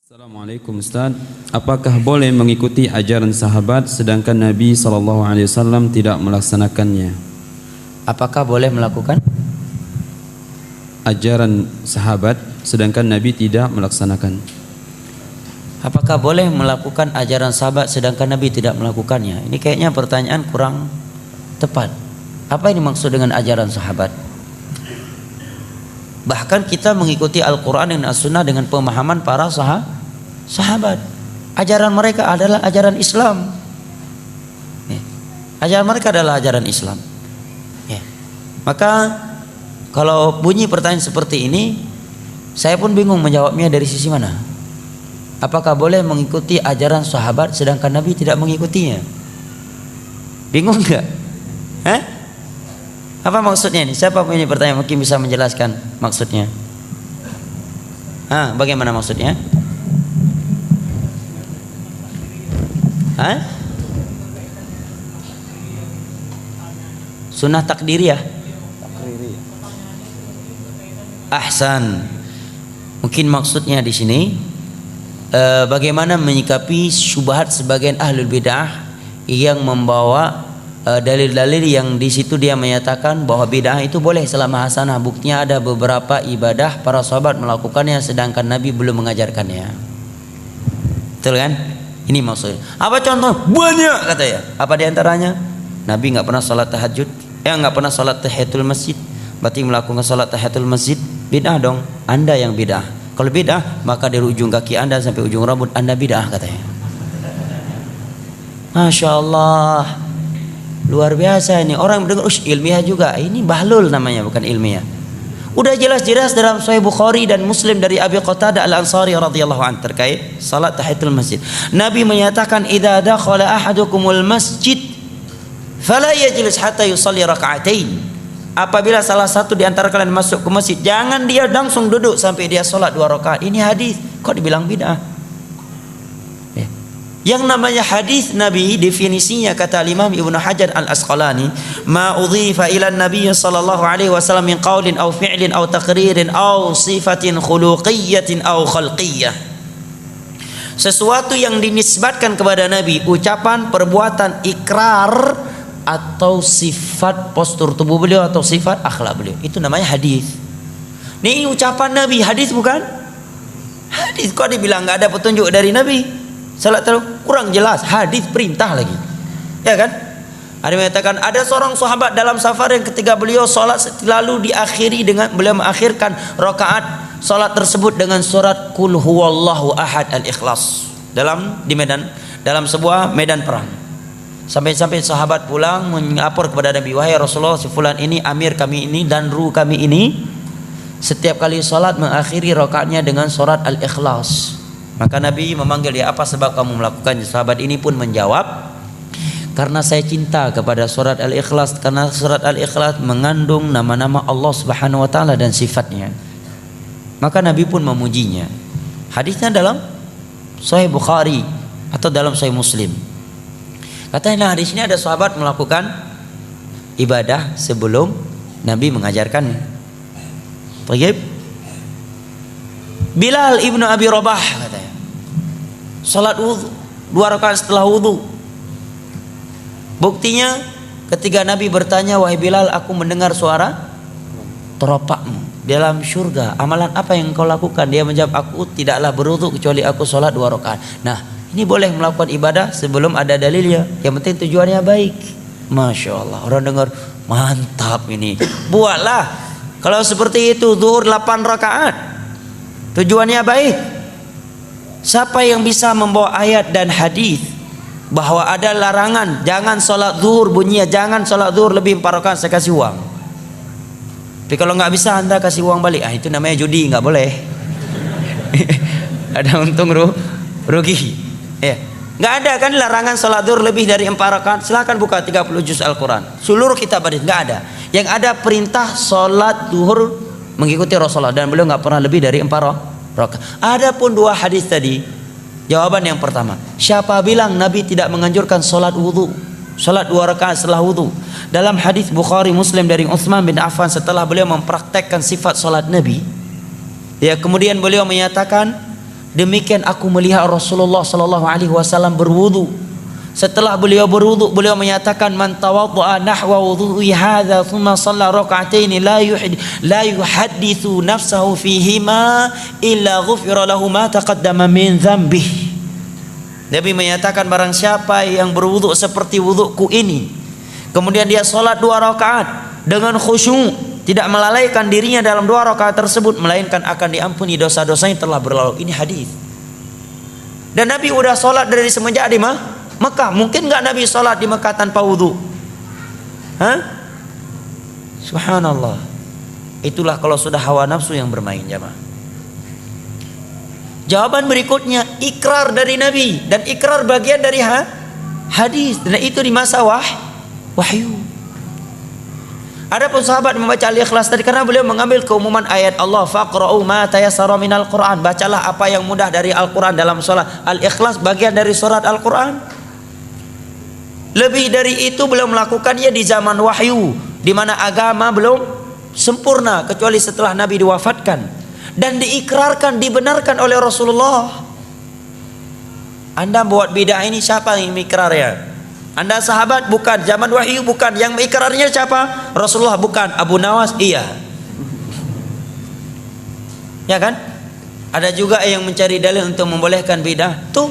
Assalamualaikum Ustaz. Apakah boleh mengikuti ajaran sahabat sedangkan Nabi SAW tidak melaksanakannya? Apakah boleh melakukan Ajaran sahabat sedangkan Nabi tidak melaksanakan. Apakah boleh melakukan ajaran sahabat sedangkan Nabi tidak melakukannya? Ini kayaknya pertanyaan kurang tepat. Apa ini maksud dengan ajaran sahabat? Bahkan kita mengikuti Al-Quran dan As-Sunnah dengan pemahaman para sahabat. Ajaran mereka adalah ajaran Islam. Ajaran mereka adalah ajaran Islam. Maka kalau bunyi pertanyaan seperti ini, saya pun bingung menjawabnya dari sisi mana. Apakah boleh mengikuti ajaran sahabat sedangkan Nabi tidak mengikutinya? Bingung nggak? Apa maksudnya ini? Siapa punya pertanyaan mungkin bisa menjelaskan maksudnya? Bagaimana maksudnya? Sunnah takdiriyah. Ahsan. Mungkin maksudnya di sini bagaimana menyikapi syubhat sebagian ahlul bid'ah yang membawa dalil-dalil yang di situ dia menyatakan bahwa bid'ah itu boleh selama hasanah. Buktinya ada beberapa ibadah para sahabat melakukannya sedangkan Nabi belum mengajarkannya. Betul kan? Ini maksudnya. Apa contoh? Banyak katanya. Apa diantaranya? Nabi nggak pernah sholat tahajud, nggak pernah sholat tahiyatul masjid. Berarti melakukan sholat tahiyatul masjid bid'ah dong. Anda yang bid'ah. Kalau bid'ah maka dari ujung kaki Anda sampai ujung rambut Anda bid'ah katanya. Masya Allah. Luar biasa ini. Orang mendengar ilmiah juga. Ini bahlul namanya, bukan ilmiah. Udah jelas-jelas dalam Sahih Bukhari dan Muslim dari Abi Qatadah Al-Ansari radhiyallahu anhu terkait salat tahiyatul masjid. Nabi menyatakan idza dakhala ahadukumul masjid fala yajlis hatta yusalli raka'atain. Apabila salah satu di antara kalian masuk ke masjid, jangan dia langsung duduk sampai dia salat 2 rakaat. Ini hadis. Kok dibilang bid'ah? Yang namanya hadis Nabi definisinya kata Imam Ibnu Hajar Al-Asqalani, ma udhifa ila Nabi sallallahu alaihi wasallam min qaulin aw fi'lin aw taqririn aw sifatin khuluqiyyatin aw khalqiyyah. Sesuatu yang dinisbatkan kepada Nabi, ucapan, perbuatan, ikrar atau sifat postur tubuh beliau atau sifat akhlak beliau, itu namanya hadis. Ini ucapan Nabi, hadis bukan? Hadis kok dibilang enggak ada petunjuk dari Nabi? Salat kurang jelas, hadis perintah lagi, ya kan? Ada mengatakan ada seorang sahabat dalam safar yang ketika beliau salat lalu diakhiri dengan beliau mengakhirkan rakaat salat tersebut dengan surat Qul huwallahu ahad al-Ikhlas dalam sebuah medan perang. Sampai-sampai sahabat pulang melapor kepada Nabi, wahai Rasulullah, si fulan ini amir kami ini dan ru kami ini setiap kali salat mengakhiri rakaatnya dengan surat al-Ikhlas. Maka Nabi memanggil dia, apa sebab kamu melakukannya? Sahabat ini pun menjawab, karena saya cinta kepada surat Al-Ikhlas, karena surat Al-Ikhlas mengandung nama-nama Allah Subhanahu wa taala dan sifatnya. Maka Nabi pun memujinya. Hadisnya dalam Sahih Bukhari atau dalam Sahih Muslim. Katanya hadis ini ada sahabat melakukan ibadah sebelum Nabi mengajarkannya. Baik. Bilal ibnu Abi Rabah katanya, salat wudu 2 rakaat setelah wudu. Buktinya ketika Nabi bertanya, wahai Bilal, aku mendengar suara teropakmu dalam surga, amalan apa yang kau lakukan? Dia menjawab, aku tidaklah berwudu kecuali aku salat 2 rakaat. Nah, ini boleh melakukan ibadah sebelum ada dalilnya, yang penting tujuannya baik. Masya Allah, orang dengar mantap ini, buatlah. Kalau seperti itu zuhur 8 rakaat tujuannya baik. Siapa yang bisa membawa ayat dan hadis bahwa ada larangan jangan sholat zuhur, bunyinya jangan sholat zuhur lebih 4 rakaat, saya kasih uang. Tapi kalau nggak bisa Anda kasih uang balik, itu namanya judi, nggak boleh. Ada untung rugi. Nggak ada kan larangan sholat zuhur lebih dari 4 rakaat. Silakan buka 30 juz Al-Quran, seluruh kitab hadis nggak ada. Yang ada perintah sholat zuhur mengikuti Rasulullah dan beliau nggak pernah lebih dari 4 rakaat. Adapun 2 hadis tadi, jawaban yang pertama, siapa bilang Nabi tidak menganjurkan salat wudu, salat 2 rakaat setelah wudu? Dalam hadis Bukhari Muslim dari Utsman bin Affan, setelah beliau mempraktekkan sifat salat Nabi, ya kemudian beliau menyatakan Demikian aku melihat Rasulullah sallallahu alaihi wasallam berwudu. Setelah beliau berwudu, beliau menyatakan, man tawaddaa nahwa wudhu'i hadza thumma shalla rak'ataini la yuhaddithu nafsahu fihima illa ghufira lahu ma taqaddama min dhanbihi. Nabi menyatakan, barang siapa yang berwudu seperti wuduku ini, kemudian dia salat 2 rakaat dengan khusyuk, tidak melalaikan dirinya dalam 2 rakaat tersebut, melainkan akan diampuni dosa-dosanya telah berlalu. Ini hadis. Dan Nabi udah sholat dari semenjak di Mekah. Mungkin nggak Nabi sholat di Mekah tanpa wudhu? Subhanallah. Itulah kalau sudah hawa nafsu yang bermain, jamaah. Jawaban berikutnya, ikrar dari Nabi, dan ikrar bagian dari hadis, dan itu di masa wahyu. Adapun sahabat membaca Al-Ikhlas tadi karena beliau mengambil keumuman ayat Allah, faqra'u ma tayassara minal Qur'an, bacalah apa yang mudah dari Al-Qur'an dalam salat. Al-Ikhlas bagian dari surat Al-Qur'an. Lebih dari itu beliau melakukannya di zaman wahyu, di mana agama belum sempurna kecuali setelah Nabi diwafatkan, dan diikrarkan, dibenarkan oleh Rasulullah. Anda buat bidah ini, siapa yang mengikrarnya? Anda sahabat? Bukan. Zaman wahyu? Bukan. Yang mengikrarnya siapa? Rasulullah? Bukan. Abu Nawas? Iya. Ya kan? Ada juga yang mencari dalil untuk membolehkan bidah. Tuh,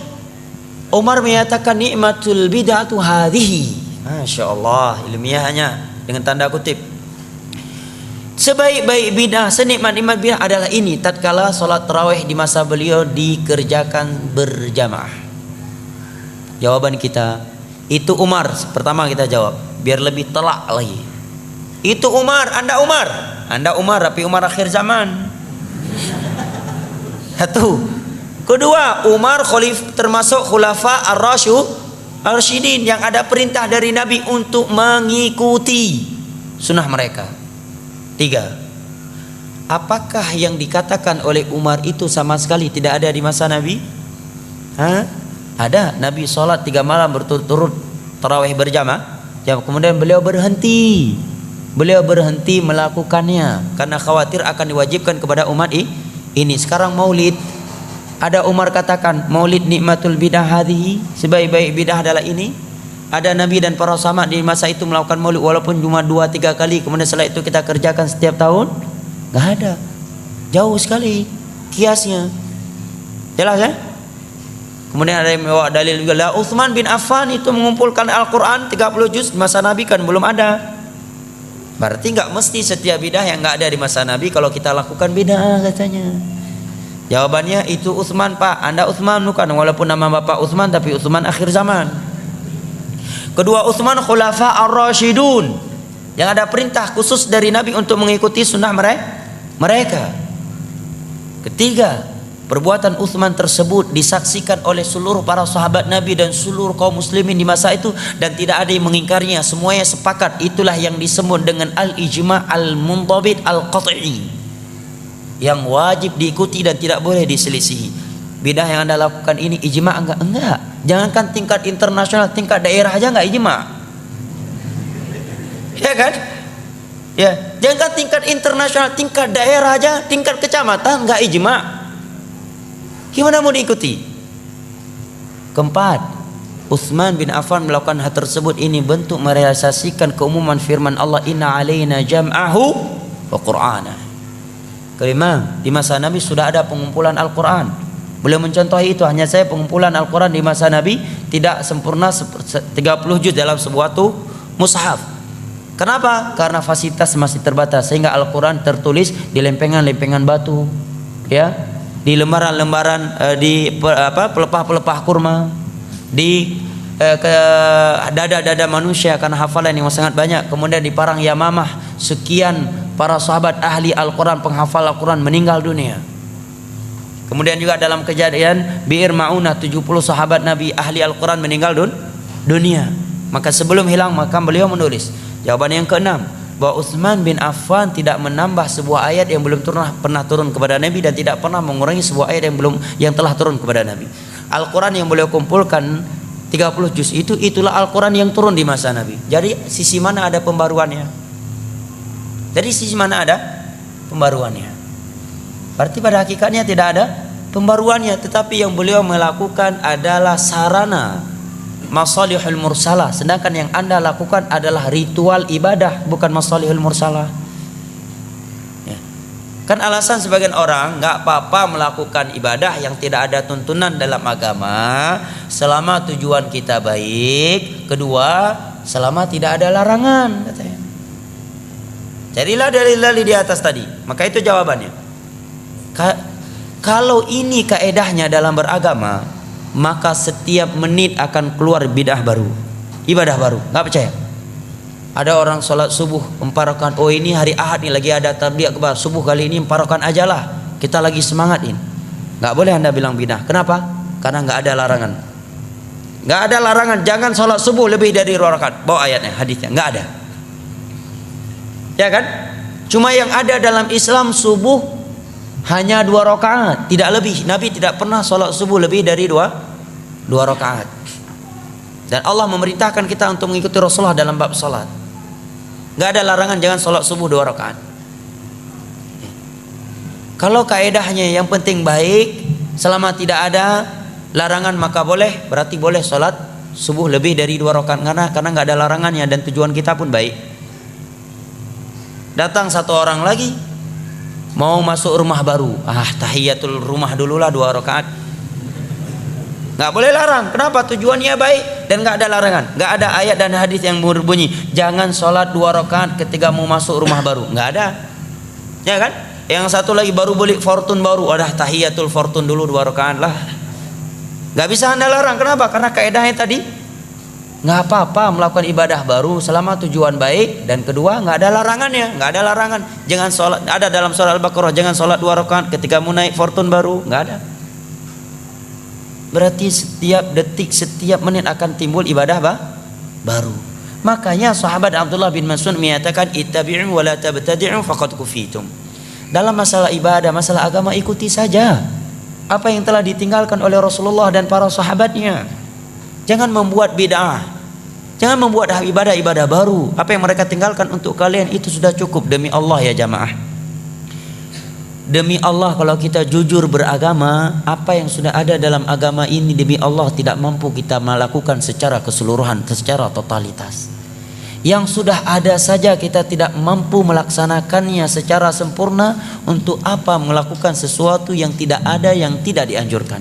Umar menyatakan nikmatul bid'atu hadhihi. Masya Allah, ilmiahnya dengan tanda kutip. Sebaik-baik bidah, senikmat-nikmat bidah adalah ini, tatkala salat tarawih di masa beliau dikerjakan berjamaah. Jawaban kita, itu Umar. Pertama kita jawab biar lebih telak lagi. Itu Umar. Anda Umar tapi Umar akhir zaman. Satu. Kedua, Umar termasuk khulafa ar-rasyidin yang ada perintah dari Nabi untuk mengikuti sunnah mereka. 3. Apakah yang dikatakan oleh Umar itu sama sekali tidak ada di masa Nabi? Ada. Nabi sholat 3 malam berturut-turut tarawih berjamaah, kemudian beliau berhenti melakukannya karena khawatir akan diwajibkan kepada umat ini. Sekarang maulid, ada Umar katakan maulid nikmatul bidah hadhihi, sebaik-baik bidah adalah ini. Ada Nabi dan para sahabat di masa itu melakukan maulid walaupun cuma 2-3 kali, kemudian setelah itu kita kerjakan setiap tahun? Gak ada. Jauh sekali kiasnya. Jelas ya? Kemudian ada yang membawa dalil juga, lah Utsman bin Affan itu mengumpulkan Al-Quran 30 juz, masa Nabi kan belum ada. Berarti nggak mesti setiap bidah yang nggak ada di masa Nabi kalau kita lakukan bidah katanya. Jawabannya, itu Utsman Pak, Anda Utsman bukan, walaupun nama bapak Utsman tapi Utsman akhir zaman. Kedua, Utsman khulafa ar-rasyidun yang ada perintah khusus dari Nabi untuk mengikuti sunnah mereka. Ketiga, perbuatan Utsman tersebut disaksikan oleh seluruh para sahabat Nabi dan seluruh kaum muslimin di masa itu, dan tidak ada yang mengingkarinya, semuanya sepakat. Itulah yang disebut dengan al-ijma' al-muntabit al-qat'i, yang wajib diikuti dan tidak boleh diselisihi. Bidah yang Anda lakukan ini ijma' enggak. Jangankan tingkat internasional, tingkat daerah aja enggak ijma'. Ya kan? Ya, jangankan tingkat internasional, tingkat daerah aja, tingkat kecamatan enggak ijma'. Gimana mau diikuti? Keempat, Utsman bin Affan melakukan hal tersebut ini bentuk merealisasikan keumuman firman Allah, inna alaina jam'ahu wa qur'ana. Kelima, di masa Nabi sudah ada pengumpulan Al-Quran. Beliau mencontohi itu, hanya saya pengumpulan Al-Quran di masa Nabi tidak sempurna 30 juz dalam sebuah mushaf. Kenapa? Karena fasilitas masih terbatas, sehingga Al-Quran tertulis di lempengan-lempengan batu, ya, di lembaran-lembaran, di pelepah-pelepah kurma, di dada-dada manusia karena hafalan yang sangat banyak. Kemudian di parang Yamamah, sekian para sahabat ahli Al-Quran, penghafal Al-Quran meninggal dunia. Kemudian juga dalam kejadian Bi'r Ma'unah, 70 sahabat Nabi ahli Al-Quran meninggal dunia. Maka sebelum hilang maka beliau menulis. Jawaban yang keenam, bahwa Utsman bin Affan tidak menambah sebuah ayat yang belum pernah turun kepada Nabi, dan tidak pernah mengurangi sebuah ayat yang telah turun kepada Nabi. Al-Quran yang beliau kumpulkan 30 juz itulah Al-Quran yang turun di masa Nabi. Jadi sisi mana ada pembaruannya? Dari sisi mana ada pembaruannya? Berarti pada hakikatnya tidak ada pembaruannya, tetapi yang beliau melakukan adalah sarana masalihul mursalah, sedangkan yang Anda lakukan adalah ritual ibadah, bukan masalihul mursalah. Ya. Kan alasan sebagian orang nggak apa-apa melakukan ibadah yang tidak ada tuntunan dalam agama selama tujuan kita baik, kedua selama tidak ada larangan, katanya. Jadilah dalil-dalil di atas tadi. Maka itu jawabannya. Kalau ini kaedahnya dalam beragama, maka setiap menit akan keluar bidah baru, ibadah baru. Nggak percaya? Ada orang sholat subuh 4 rakaat. Oh, ini hari Ahad nih lagi ada tabligh akbar. Subuh kali ini 4 rakaat aja lah. Kita lagi semangatin. Nggak boleh Anda bilang bidah. Kenapa? Karena nggak ada larangan. Nggak ada larangan. Jangan sholat subuh lebih dari 2 rakaat. Bawa ayatnya, hadisnya. Nggak ada. Ya kan? Cuma yang ada dalam Islam subuh hanya 2 rakaat, tidak lebih. Nabi tidak pernah sholat subuh lebih dari 2 rakaat. Dan Allah memerintahkan kita untuk mengikuti Rasulullah dalam bab sholat. Nggak ada larangan jangan sholat subuh 2 rakaat. Kalau kaedahnya yang penting baik, selama tidak ada larangan maka boleh, berarti boleh sholat subuh lebih dari 2 rakaat karena nggak ada larangannya dan tujuan kita pun baik. Datang satu orang lagi mau masuk rumah baru, tahiyatul rumah dululah 2 rakaat. Nggak boleh larang. Kenapa? Tujuannya baik dan nggak ada larangan. Nggak ada ayat dan hadis yang berbunyi jangan sholat 2 rakaat ketika mau masuk rumah baru. Nggak ada. Ya kan? Yang satu lagi baru beli fortune baru, tahiyatul fortune dulu 2 rakaat lah. Nggak bisa Anda larang. Kenapa? Karena kaedahnya tadi nggak apa-apa melakukan ibadah baru selama tujuan baik, dan kedua nggak ada larangannya. Nggak ada larangan. Jangan sholat. Ada dalam surah Al-Baqarah jangan sholat 2 rakaat ketika mau naik fortune baru. Nggak ada. Berarti setiap detik, setiap menit akan timbul ibadah baru. Makanya sahabat Abdullah bin Mas'ud menyatakan ittabi'u wa la tabtadi'u faqad kufitum. Dalam masalah ibadah, masalah agama, ikuti saja apa yang telah ditinggalkan oleh Rasulullah dan para sahabatnya. Jangan membuat bid'ah. Jangan membuat ibadah-ibadah baru. Apa yang mereka tinggalkan untuk kalian itu sudah cukup. Demi Allah ya jamaah, demi Allah, kalau kita jujur beragama, apa yang sudah ada dalam agama ini demi Allah tidak mampu kita melakukan secara keseluruhan, secara totalitas. Yang sudah ada saja kita tidak mampu melaksanakannya secara sempurna. Untuk apa melakukan sesuatu yang tidak ada, yang tidak dianjurkan?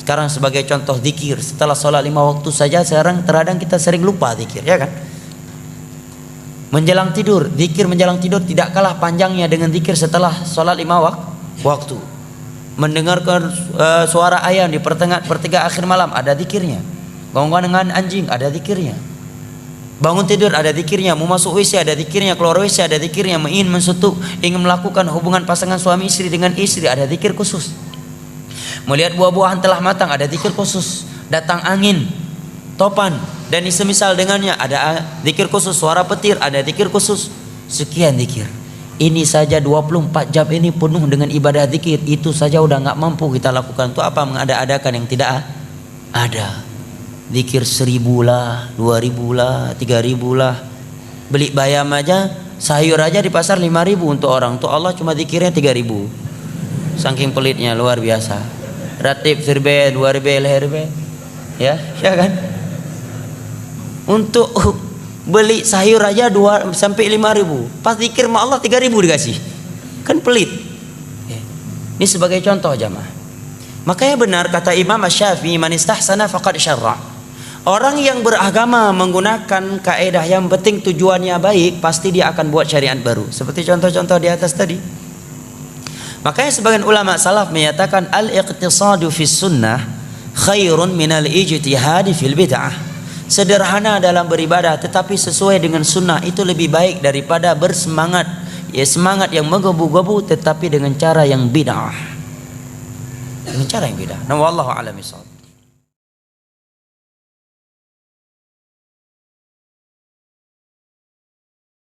Sekarang sebagai contoh zikir, setelah sholat 5 waktu saja sekarang terkadang kita sering lupa zikir, ya kan? Menjelang tidur, zikir menjelang tidur tidak kalah panjangnya dengan zikir setelah sholat 5 waktu. Mendengarkan suara ayam di pertigaan akhir malam, ada zikirnya. Gonggongan dengan anjing, ada zikirnya. Bangun tidur, ada zikirnya. Mau masuk WC, ada zikirnya. Keluar WC, ada zikirnya. Ingin mensutuk, ingin melakukan hubungan pasangan suami istri dengan istri, ada zikir khusus. Melihat buah-buahan telah matang, ada zikir khusus. Datang angin, topan dan semisal dengannya, ada zikir khusus. Suara petir, ada zikir khusus. Sekian zikir. Ini saja 24 jam ini penuh dengan ibadah zikir. Itu saja udah nggak mampu kita lakukan. Itu apa mengada-adakan yang tidak ada. Zikir 1000 lah, 2000 lah, 3000 lah. Beli bayam aja, sayur aja di pasar 5000 untuk orang. Untuk Allah cuma zikirnya 3000. Saking pelitnya, luar biasa. Ratib sirbe 2000 leherbe. Ya kan? Untuk beli sayur aja 2 sampai 5.000. Pas zikir sama Allah 3.000 dikasih. Kan pelit. Ini sebagai contoh jamaah. Makanya benar kata Imam Asy-Syafi'i, man istahsana faqad syarra. Orang yang beragama menggunakan kaedah yang penting tujuannya baik, pasti dia akan buat syariat baru. Seperti contoh-contoh di atas tadi. Makanya sebagian ulama salaf menyatakan al-iqtisadu fis sunnah khairun minal ijtihadi fil bid'ah. Sederhana dalam beribadah tetapi sesuai dengan sunnah itu lebih baik daripada bersemangat, ya semangat yang menggebu-gebu tetapi dengan cara yang bid'ah. Dengan cara yang bid'ah. Nah, wallahu a'lam bishawab.